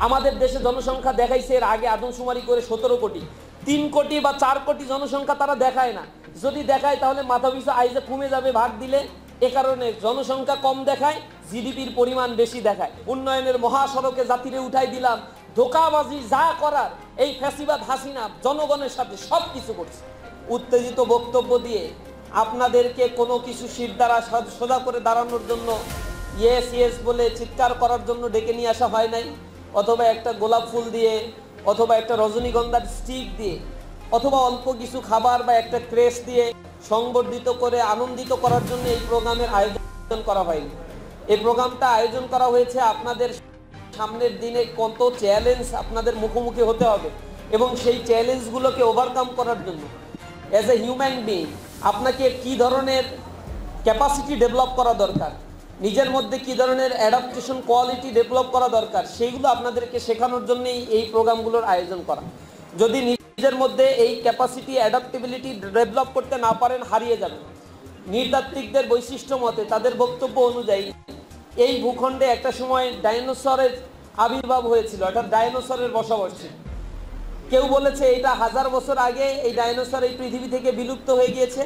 আমাদের দেশে জনসংখ্যা দেখাইছে এর আগে আদমশুমারি করে 17 কোটি। 3 কোটি বা 4 কোটি জনসংখ্যা তারা দেখায় না। যদি দেখায় তাহলে মাথা পিছু আইজে কমে যাবে ভাগ দিলে। এ কারণে জনসংখ্যা কম দেখায়, জিডিপির পরিমাণ বেশি দেখায়। উন্নয়নের মহাসড়কে জাতিরে উঠাই দিলাম, ধোকাবাজি যা করার এই ফ্যাসিবাদ হাসিনা জনগণের সাথে সব কিছু করছে। উত্তেজিত বক্তব্য দিয়ে আপনাদেরকে কোনো কিছু শির দ্বারা সোজা করে দাঁড়ানোর জন্য ইয়েস ইয়েস বলে চিৎকার করার জন্য ডেকে নিয়ে আসা হয় নাই, অথবা একটা গোলাপ ফুল দিয়ে, অথবা একটা রজনীগন্ধার স্টিক দিয়ে, অথবা অল্প কিছু খাবার বা একটা ক্রেস্ট দিয়ে সংবর্ধিত করে আনন্দিত করার জন্য এই প্রোগ্রামের আয়োজন করা হয়নি। এই প্রোগ্রামটা আয়োজন করা হয়েছে আপনাদের সামনের দিনে কত চ্যালেঞ্জ আপনাদের মুখোমুখি হতে হবে এবং সেই চ্যালেঞ্জগুলোকে ওভারকাম করার জন্য অ্যাজ এ হিউম্যান বিইং আপনাকে কি ধরনের ক্যাপাসিটি ডেভেলপ করা দরকার, নিজের মধ্যে কি ধরনের অ্যাডাপ্টেশন কোয়ালিটি ডেভেলপ করা দরকার, সেইগুলো আপনাদেরকে শেখানোর জন্যই এই প্রোগ্রামগুলোর আয়োজন করা। যদি নিজের মধ্যে এই ক্যাপাসিটি অ্যাডাপ্টেবিলিটি ডেভেলপ করতে না পারেন হারিয়ে যাবেন। নৃতাত্ত্বিকদের বৈশিষ্ট্য মতে, তাদের বক্তব্য অনুযায়ী এই ভূখণ্ডে একটা সময় ডাইনোসরের আবির্ভাব হয়েছিল, অর্থাৎ ডাইনোসরের বসবাস ছিল। কেউ বলেছে এটা 1000 বছর আগে এই ডাইনোসর এই পৃথিবী থেকে বিলুপ্ত হয়ে গিয়েছে,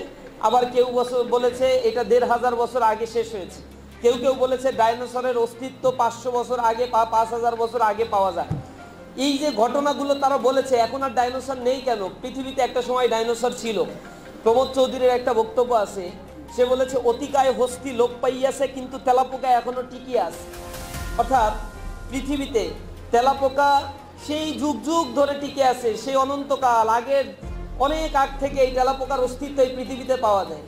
আবার কেউ বলেছে এটা 1500 বছর আগে শেষ হয়েছে। কেউ কেউ বলেছে ডাইনোসরের অস্তিত্ব 500 বছর আগে বা 5000 বছর আগে পাওয়া যায়। এই যে ঘটনাগুলো তারা বলেছে, এখন আর ডাইনোসর নেই কেন? পৃথিবীতে একটা সময় ডাইনোসর ছিল। প্রমোদ চৌধুরীর একটা বক্তব্য আছে, সে বলেছে অতিকায় হস্তি লোপ পাইয়াছে কিন্তু তেলাপোকা এখনো টিকিয়ে আছে। অর্থাৎ পৃথিবীতে তেলাপোকা সেই যুগ যুগ ধরে টিকে আছে, সেই অনন্তকাল আগের অনেক আগ থেকে এই তেলাপোকার অস্তিত্ব এই পৃথিবীতে পাওয়া যায়।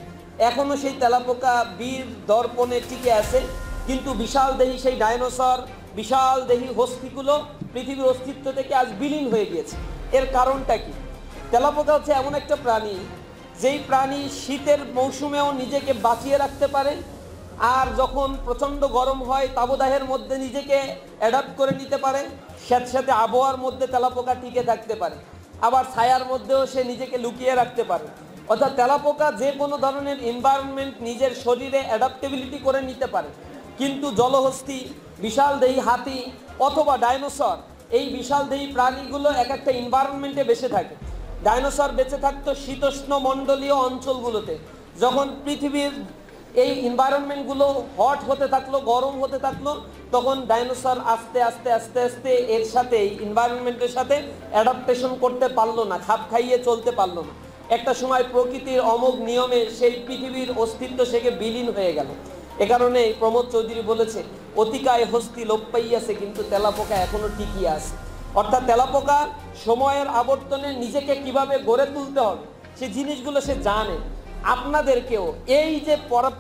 এখনো সেই তেলাপোকা বীর দর্পণে টিকে আছে, কিন্তু বিশাল দেহী সেই ডাইনোসর, বিশাল দেহী হস্তিগুলো পৃথিবীর অস্তিত্ব থেকে আজ বিলীন হয়ে গিয়েছে। এর কারণটা কি? তেলাপোকা হচ্ছে এমন একটা প্রাণী, যেই প্রাণী শীতের মৌসুমেও নিজেকে বাঁচিয়ে রাখতে পারে, আর যখন প্রচণ্ড গরম হয় তাবদাহের মধ্যে নিজেকে অ্যাডাপ্ট করে নিতে পারে। স্যাঁতস্যাঁতে আবহাওয়ার মধ্যে তেলাপোকা টিকে থাকতে পারে, আবার ছায়ার মধ্যেও সে নিজেকে লুকিয়ে রাখতে পারে। অর্থাৎ তেলাপোকা যে কোনো ধরনের এনভায়রনমেন্ট নিজের শরীরে অ্যাডাপ্টেবিলিটি করে নিতে পারে। কিন্তু জলহস্তি, বিশাল দেহী হাতি অথবা ডাইনোসর, এই বিশাল দেহী প্রাণীগুলো এক একটা এনভায়রনমেন্টে বেঁচে থাকে। ডাইনোসর বেঁচে থাকতো শীতোষ্ণ মণ্ডলীয় অঞ্চলগুলোতে। যখন পৃথিবীর এই এনভায়রনমেন্টগুলো হট হতে থাকলো, গরম হতে থাকলো, তখন ডাইনোসর আস্তে আস্তে আস্তে আস্তে এর সাথে এনভায়রনমেন্টের সাথে অ্যাডাপ্টেশন করতে পারলো না, খাপ খাইয়ে চলতে পারলো না। একটা সময় প্রকৃতির অমোঘ নিয়মে সেই পৃথিবীর অস্তিত্ব সেকে বিলীন হয়ে গেল। এ কারণে প্রমোদ চৌধুরী বলেছে অতিকায় হস্তি লোপ পাইয়াছে কিন্তু তেলাপোকা এখনো টিকিয়ে আছে। অর্থাৎ তেলাপোকা সময়ের আবর্তনে নিজেকে কিভাবে গড়ে তুলতে হবে সেই জিনিসগুলো সে জানে। আপনাদেরকেও এই যে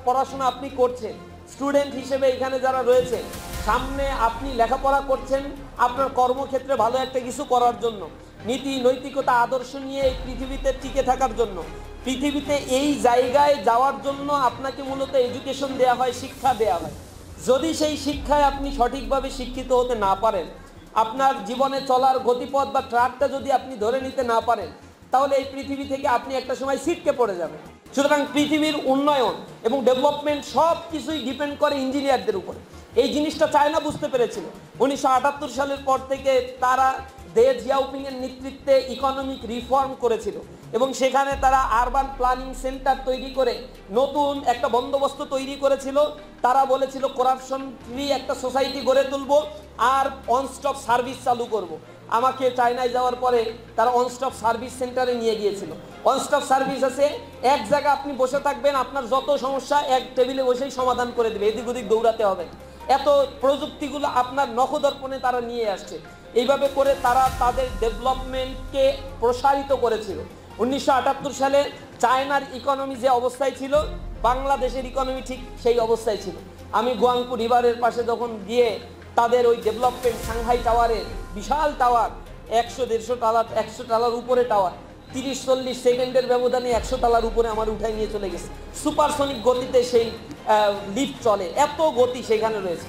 পড়াশোনা আপনি করছেন, স্টুডেন্ট হিসেবে এখানে যারা রয়েছে, সামনে আপনি লেখাপড়া করছেন আপনার কর্মক্ষেত্রে ভালো একটা কিছু করার জন্য, নীতি নৈতিকতা আদর্শ নিয়ে এই পৃথিবীতে টিকে থাকার জন্য, পৃথিবীতে এই জায়গায় যাওয়ার জন্য আপনাকে মূলত এডুকেশন দেওয়া হয়, শিক্ষা দেওয়া হয়। যদি সেই শিক্ষায় আপনি সঠিকভাবে শিক্ষিত হতে না পারেন, আপনার জীবনে চলার গতিপথ বা ট্র্যাকটা যদি আপনি ধরে নিতে না পারেন, তাহলে এই পৃথিবী থেকে আপনি একটা সময় ছিটকে পড়ে যাবেন। সুতরাং পৃথিবীর উন্নয়ন এবং ডেভেলপমেন্ট সব কিছুই ডিপেন্ড করে ইঞ্জিনিয়ারদের উপরে। এই জিনিসটা চায়না বুঝতে পেরেছিল। 1978 সালের পর থেকে তারা দে জিয়াওপিংয়ের নেতৃত্বে ইকোনমিক রিফর্ম করেছিল এবং সেখানে তারা আরবান প্ল্যানিং সেন্টার তৈরি করে নতুন একটা বন্দোবস্ত তৈরি করেছিল। তারা বলেছিল করাপশন ফ্রি একটা সোসাইটি গড়ে তুলব আর অন স্টপ সার্ভিস চালু করব। আমাকে চায়নায় যাওয়ার পরে তারা অন স্টপ সার্ভিস সেন্টারে নিয়ে গিয়েছিল। অন স্টপ সার্ভিস আছে, এক জায়গায় আপনি বসে থাকবেন, আপনার যত সমস্যা এক টেবিলে বসেই সমাধান করে দেবে, এদিক ওদিক দৌড়াতে হবে। এত প্রযুক্তিগুলো আপনার নখদর্পণে তারা নিয়ে আসছে। এইভাবে করে তারা তাদের ডেভেলপমেন্টকে প্রসারিত করেছিল। 1978 সালে চায়নার ইকোনমি যে অবস্থায় ছিল, বাংলাদেশের ইকোনমি ঠিক সেই অবস্থায় ছিল। আমি গুয়াংপু রিভারের পাশে যখন গিয়ে তাদের ওই ডেভেলপমেন্ট সাংহাই টাওয়ারের বিশাল টাওয়ার, 100-150 টালার উপরে টাওয়ার, 30-40 সেকেন্ডের ব্যবধানে 100 টালার উপরে আমার উঠাই নিয়ে চলে গেছে। সুপারসনিক গতিতে সেই লিফট চলে, এত গতি সেখানে রয়েছে।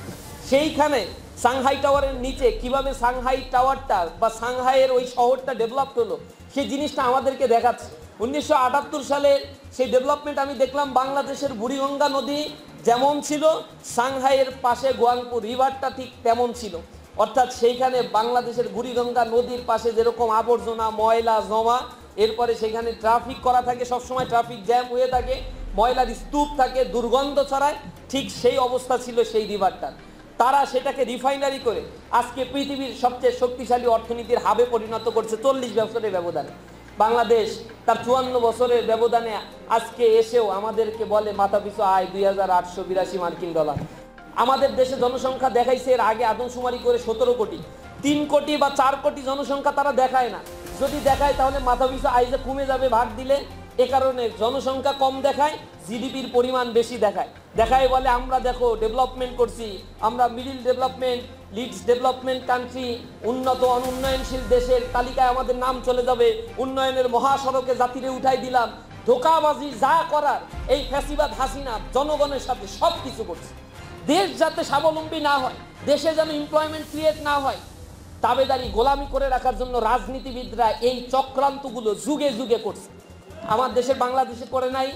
সেইখানে সাংহাই টাওয়ারের নিচে কিভাবে সাংহাই টাওয়ারটা বা সাংহাইয়ের ওই শহরটা ডেভেলপ হলো সেই জিনিসটা আমাদেরকে দেখাচ্ছে। 1978 সালে সেই ডেভেলপমেন্ট আমি দেখলাম। বাংলাদেশের বুড়িগঙ্গা নদী যেমন ছিল, সাংহাইয়ের পাশে গুয়াংপু রিভারটা ঠিক তেমন ছিল। অর্থাৎ সেইখানে বাংলাদেশের বুড়িগঙ্গা নদীর পাশে যেরকম আবর্জনা ময়লা জমা, এরপরে সেখানে ট্রাফিক করা থাকে, সবসময় ট্রাফিক জ্যাম হয়ে থাকে, ময়লার স্তূপ থাকে, দুর্গন্ধ ছড়ায়, ঠিক সেই অবস্থা ছিল সেই রিভারটার। তারা সেটাকে রিফাইনারি করে আজকে পৃথিবীর সবচেয়ে শক্তিশালী অর্থনীতির হাবে পরিণত করছে 40 বছরের ব্যবধানে। বাংলাদেশ তার 54 বছরের ব্যবধানে আজকে এসেও আমাদেরকে বলে মাথাপিছু আয় $2882 মার্কিন। আমাদের দেশে জনসংখ্যা দেখাইছে এর আগে আদমশুমারি করে 17 কোটি। 3 কোটি বা 4 কোটি জনসংখ্যা তারা দেখায় না। যদি দেখায় তাহলে মাথাপিছু আয় যে কমে যাবে ভাগ দিলে, এ কারণে জনসংখ্যা কম দেখায়, জিডিপির পরিমাণ বেশি দেখায় বলে আমরা দেখো ডেভেলপমেন্ট করছি, আমরা middle development, leads development country, উন্নত অনুন্নয়নশীল দেশের তালিকায় আমাদের নাম চলে যাবে, উন্নয়নের মহাসড়কে জাতিরে উঠাই দিলাম। ধোঁকাবাজি যা করার এই ফ্যাসিবাদ হাসিনা জনগণের সাথে সব কিছু করছে। দেশ যাতে স্বাবলম্বী না হয়, দেশে যেন এমপ্লয়মেন্ট ক্রিয়েট না হয়, তাবেদারি গোলামি করে রাখার জন্য রাজনীতিবিদরা এই চক্রান্তগুলো যুগে যুগে করছে। আমার দেশে বাংলাদেশে করে নাই।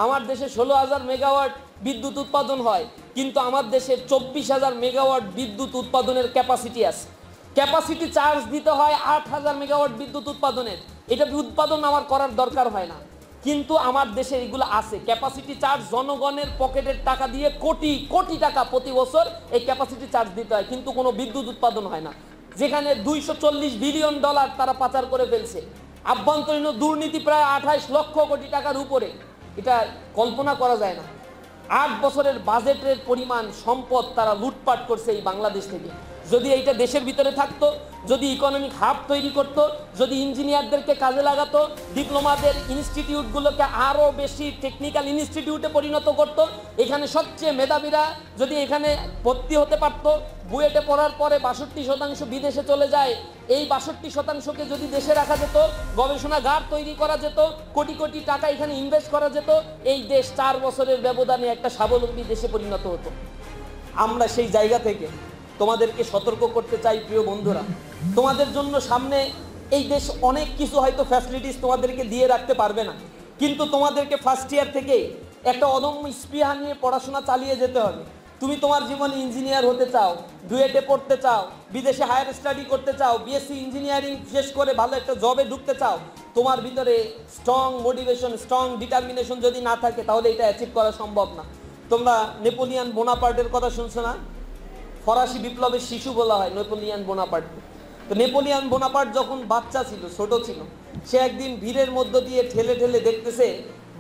আমার দেশে 16,000 মেগাওয়াট বিদ্যুৎ উৎপাদন হয়, কিন্তু আমার দেশে 24,000 মেগাওয়াট বিদ্যুৎ উৎপাদনের ক্যাপাসিটি আছে। ক্যাপাসিটি চার্জ দিতে হয় 8,000 মেগাওয়াট বিদ্যুৎ উৎপাদনের। এটা উৎপাদন আমার করার দরকার হয় না, কিন্তু আমার দেশে এগুলো আছে। ক্যাপাসিটি চার্জ জনগণের পকেটের টাকা দিয়ে কোটি কোটি টাকা প্রতি বছর এই ক্যাপাসিটি চার্জ দিতে হয়, কিন্তু কোনো বিদ্যুৎ উৎপাদন হয় না। যেখানে $240 বিলিয়ন তারা পাচার করে ফেলছে। আভ্যন্তরীণ দুর্নীতি প্রায় 28 লক্ষ কোটি টাকার উপরে, এটা কল্পনা করা যায় না। 8 বছরের বাজেটের পরিমাণ সম্পদ তারা লুটপাট করছে এই বাংলাদেশ থেকে। যদি এইটা দেশের ভিতরে থাকতো, যদি ইকোনমিক হাব তৈরি করত, যদি ইঞ্জিনিয়ারদেরকে কাজে লাগাতো, ডিপ্লোমাদের ইনস্টিটিউটগুলোকে আরও বেশি টেকনিক্যাল ইনস্টিটিউটে পরিণত করত, এখানে সবচেয়ে মেধাবীরা যদি এখানে ভর্তি হতে পারতো, বুয়েটে পড়ার পরে 62% বিদেশে চলে যায়, এই 62%কে যদি দেশে রাখা যেত, গবেষণাগার তৈরি করা যেত, কোটি কোটি টাকা এখানে ইনভেস্ট করা যেত, এই দেশ 4 বছরের ব্যবধানে একটা স্বাবলম্বী দেশে পরিণত হতো। আমরা সেই জায়গা থেকে তোমাদেরকে সতর্ক করতে চাই প্রিয় বন্ধুরা, তোমাদের জন্য সামনে এই দেশ অনেক কিছু হয়তো ফ্যাসিলিটিস তোমাদেরকে দিয়ে রাখতে পারবে না, কিন্তু তোমাদেরকে ফার্স্ট ইয়ার থেকে একটা অদম্য স্পৃহা নিয়ে পড়াশোনা চালিয়ে যেতে হবে। তুমি তোমার জীবনে ইঞ্জিনিয়ার হতে চাও, ডুয়েটে পড়তে চাও, বিদেশে হায়ার স্টাডি করতে চাও, বিএসসি ইঞ্জিনিয়ারিং শেষ করে ভালো একটা জবে ঢুকতে চাও, তোমার ভিতরে স্ট্রং মোটিভেশন, স্ট্রং ডিটারমিনেশন যদি না থাকে, তাহলে এটা অ্যাচিভ করা সম্ভব না। তোমরা নেপোলিয়ান বোনাপার্টের কথা শুনছো না? ফরাসি বিপ্লবের শিশু বলা হয় নেপোলিয়ান বোনাপার্ট। তো নেপোলিয়ান বোনাপার্ট যখন বাচ্চা ছিল, ছোট ছিল, সে একদিন ভিড়ের মধ্য দিয়ে ঠেলে ঠেলে দেখতেছে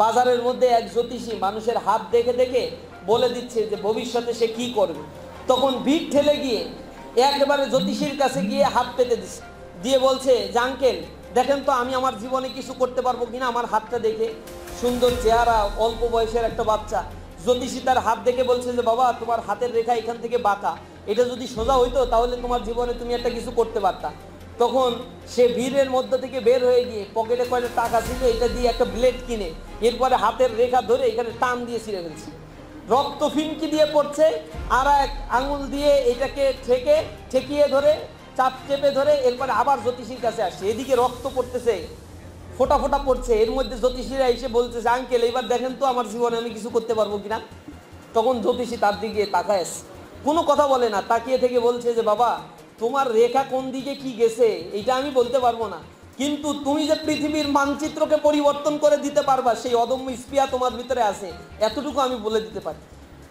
বাজারের মধ্যে এক জ্যোতিষী মানুষের হাত দেখে দেখে বলে দিচ্ছে যে ভবিষ্যতে সে কি করবে। তখন ভিড় ঠেলে গিয়ে একেবারে জ্যোতিষীর কাছে গিয়ে হাত পেতে দিচ্ছে, দিয়ে বলছে যে আঙ্কেল দেখেন তো আমি আমার জীবনে কিছু করতে পারবো কিনা, আমার হাতটা দেখে। সুন্দর চেহারা, অল্প বয়সের একটা বাচ্চা। জ্যোতিষী তার হাত দেখে বলছে যে বাবা তোমার হাতের রেখা এখান থেকে বাঁকা, এটা যদি সোজা হইতো তাহলে তোমার জীবনে তুমি একটা কিছু করতে পারতা। তখন সে ভিড়ের মধ্য থেকে বের হয়ে গিয়ে পকেটে কয়টা টাকা ছিল এটা দিয়ে একটা ব্লেড কিনে এরপরে হাতের রেখা ধরে এখানে টান দিয়ে ছিঁড়ে ফেলছে। রক্ত ফিনকি দিয়ে পড়ছে, আর এক আঙুল দিয়ে এটাকে ঠেকিয়ে ধরে চাপ চেপে ধরে এরপরে আবার জ্যোতিষীর কাছে আসছে। এদিকে রক্ত পড়তেছে, ফোটা ফোটা পড়ছে। এর মধ্যে জ্যোতিষীরা এসে বলতেছে আঙ্কেল এবার দেখেন তো আমার জীবনে আমি কিছু করতে পারবো কিনা। তখন জ্যোতিষী তার দিকে তাকায়, কোনো কথা বলে না, তাকিয়ে থেকে বলছে যে বাবা তোমার রেখা কোন দিকে কি গেছে এটা আমি বলতে পারবো না, কিন্তু তুমি যে পৃথিবীর মানচিত্রকে পরিবর্তন করে দিতে পারবা সেই অদম্য স্পৃহা তোমার ভিতরে আছে, এতটুকু আমি বলে দিতে পারি।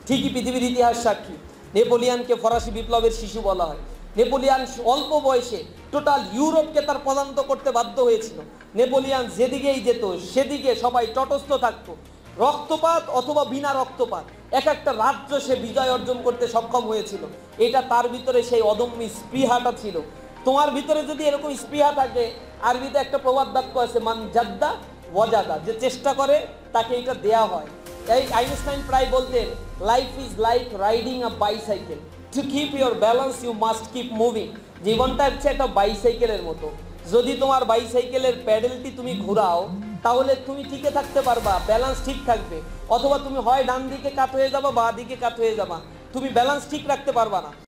ঠিকই পৃথিবীর ইতিহাস সাক্ষী, নেপোলিয়ানকে ফরাসি বিপ্লবের শিশু বলা হয়। নেপোলিয়ান অল্প বয়সে টোটাল ইউরোপকে তার পদান্ত করতে বাধ্য হয়েছিল। নেপোলিয়ান যেদিকেই যেত সেদিকে সবাই তটস্থ থাকতো, রক্তপাত অথবা বিনা রক্তপাত এক একটা রাজ্য সে বিজয় অর্জন করতে সক্ষম হয়েছিল। এটা তার ভিতরে সেই অদম্য স্পৃহাটা ছিল। তোমার ভিতরে যদি এরকম স্পৃহা থাকে, আরবিতে একটা প্রবাদ বাক্য আছে মান জাদ্দা ওয়াজাদা, যে চেষ্টা করে তাকে এটা দেয়া হয়। এই আইনস্টাইন প্রায় বলতেন life is like riding a bicycle, to keep your balance you must keep moving. জীবনটা হচ্ছে একটা বাইসাইকেলের মতো, যদি তোমার বাইসাইকেলের প্যাডেলটি তুমি ঘোরাও তাহলে তুমি টিকে থাকতে পারবা, ব্যালেন্স ঠিক থাকবে, অথবা তুমি হয় ডান দিকে কাত হয়ে যাবা বা দিকে কাত হয়ে যাবা, তুমি ব্যালেন্স ঠিক রাখতে পারবা না।